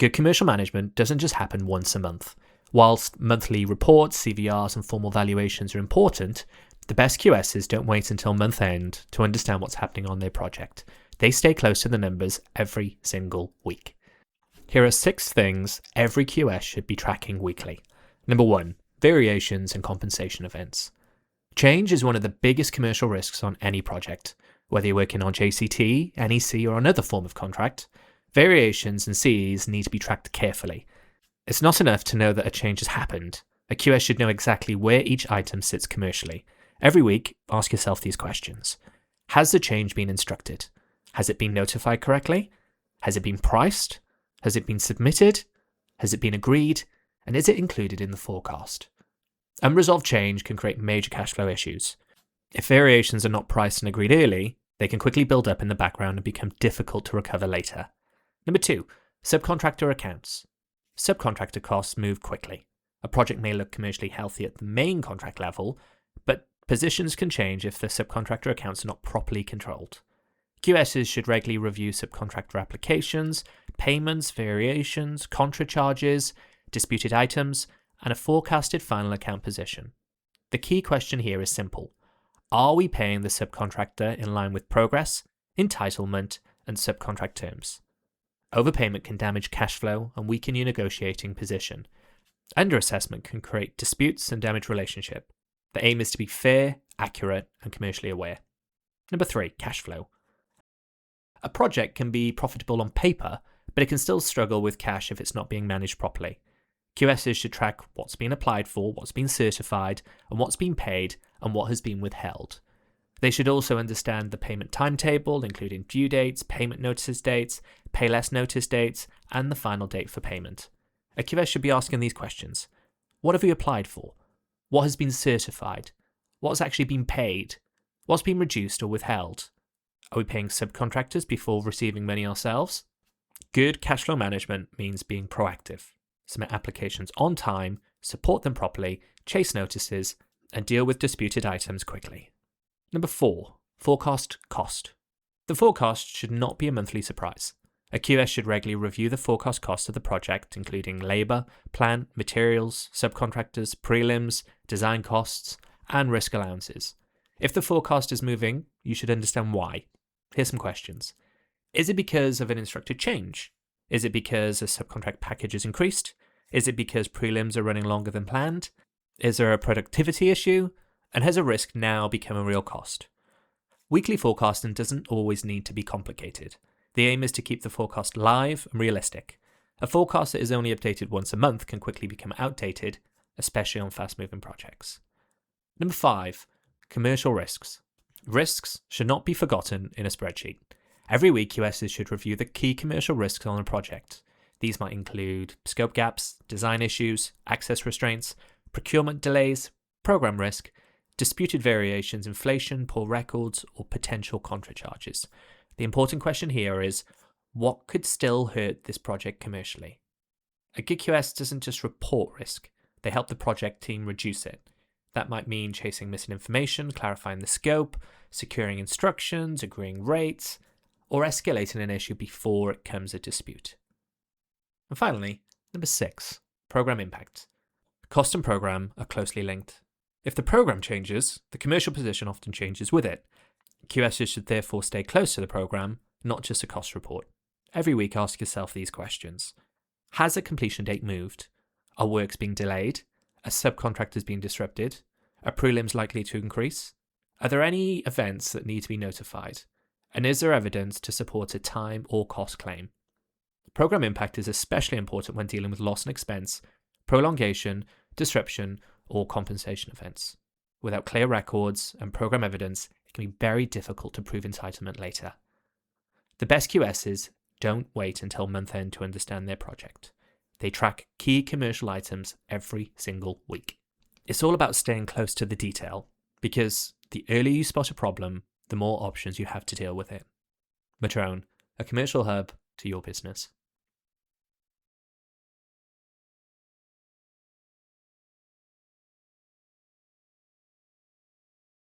Good commercial management doesn't just happen once a month. Whilst monthly reports, CVRs, and formal valuations are important, the best QSs don't wait until month end to understand what's happening on their project. They stay close to the numbers every single week. Here are 6 things every QS should be tracking weekly. Number 1, variations and compensation events. Change is one of the biggest commercial risks on any project. Whether you're working on JCT, NEC, or another form of contract, variations and CEs need to be tracked carefully. It's not enough to know that a change has happened. A QS should know exactly where each item sits commercially. Every week, ask yourself these questions. Has the change been instructed? Has it been notified correctly? Has it been priced? Has it been submitted? Has it been agreed? And is it included in the forecast? Unresolved change can create major cash flow issues. If variations are not priced and agreed early, they can quickly build up in the background and become difficult to recover later. Number 2, subcontractor accounts. Subcontractor costs move quickly. A project may look commercially healthy at the main contract level, but positions can change if the subcontractor accounts are not properly controlled. QSs should regularly review subcontractor applications, payments, variations, contra charges, disputed items, and a forecasted final account position. The key question here is simple. Are we paying the subcontractor in line with progress, entitlement, and subcontract terms? Overpayment can damage cash flow and weaken your negotiating position. Underassessment can create disputes and damage relationship. The aim is to be fair, accurate, and commercially aware. Number 3, cash flow. A project can be profitable on paper, but it can still struggle with cash if it's not being managed properly. QSs should track what's been applied for, what's been certified, and what's been paid, and what has been withheld. They should also understand the payment timetable, including due dates, payment notice dates, pay less notice dates, and the final date for payment. A QS should be asking these questions. What have we applied for? What has been certified? What's actually been paid? What's been reduced or withheld? Are we paying subcontractors before receiving money ourselves? Good cash flow management means being proactive. Submit applications on time, support them properly, chase notices, and deal with disputed items quickly. Number 4, forecast cost. The forecast should not be a monthly surprise. A QS should regularly review the forecast cost of the project, including labour, plant, materials, subcontractors, prelims, design costs, and risk allowances. If the forecast is moving, you should understand why. Here's some questions. Is it because of an instructed change? Is it because a subcontract package has increased? Is it because prelims are running longer than planned? Is there a productivity issue? And has a risk now become a real cost? Weekly forecasting doesn't always need to be complicated. The aim is to keep the forecast live and realistic. A forecast that is only updated once a month can quickly become outdated, especially on fast-moving projects. Number 5, commercial risks. Risks should not be forgotten in a spreadsheet. Every week, QSs should review the key commercial risks on a project. These might include scope gaps, design issues, access restraints, procurement delays, program risk, disputed variations, inflation, poor records, or potential contra charges. The important question here is, what could still hurt this project commercially? A good QS doesn't just report risk, they help the project team reduce it. That might mean chasing missing information, clarifying the scope, securing instructions, agreeing rates, or escalating an issue before it becomes a dispute. And finally, number 6, program impact. Cost and program are closely linked. If the program changes, the commercial position often changes with it. QSs should therefore stay close to the program, not just a cost report. Every week ask yourself these questions. Has a completion date moved? Are works being delayed? Are subcontractors being disrupted? Are prelims likely to increase? Are there any events that need to be notified? And is there evidence to support a time or cost claim? Program impact is especially important when dealing with loss and expense, prolongation, disruption, or compensation events. Without clear records and program evidence, it can be very difficult to prove entitlement later. The best QSs don't wait until month end to understand their project. They track key commercial items every single week. It's all about staying close to the detail, because the earlier you spot a problem, the more options you have to deal with it. Metroun, a commercial hub to your business.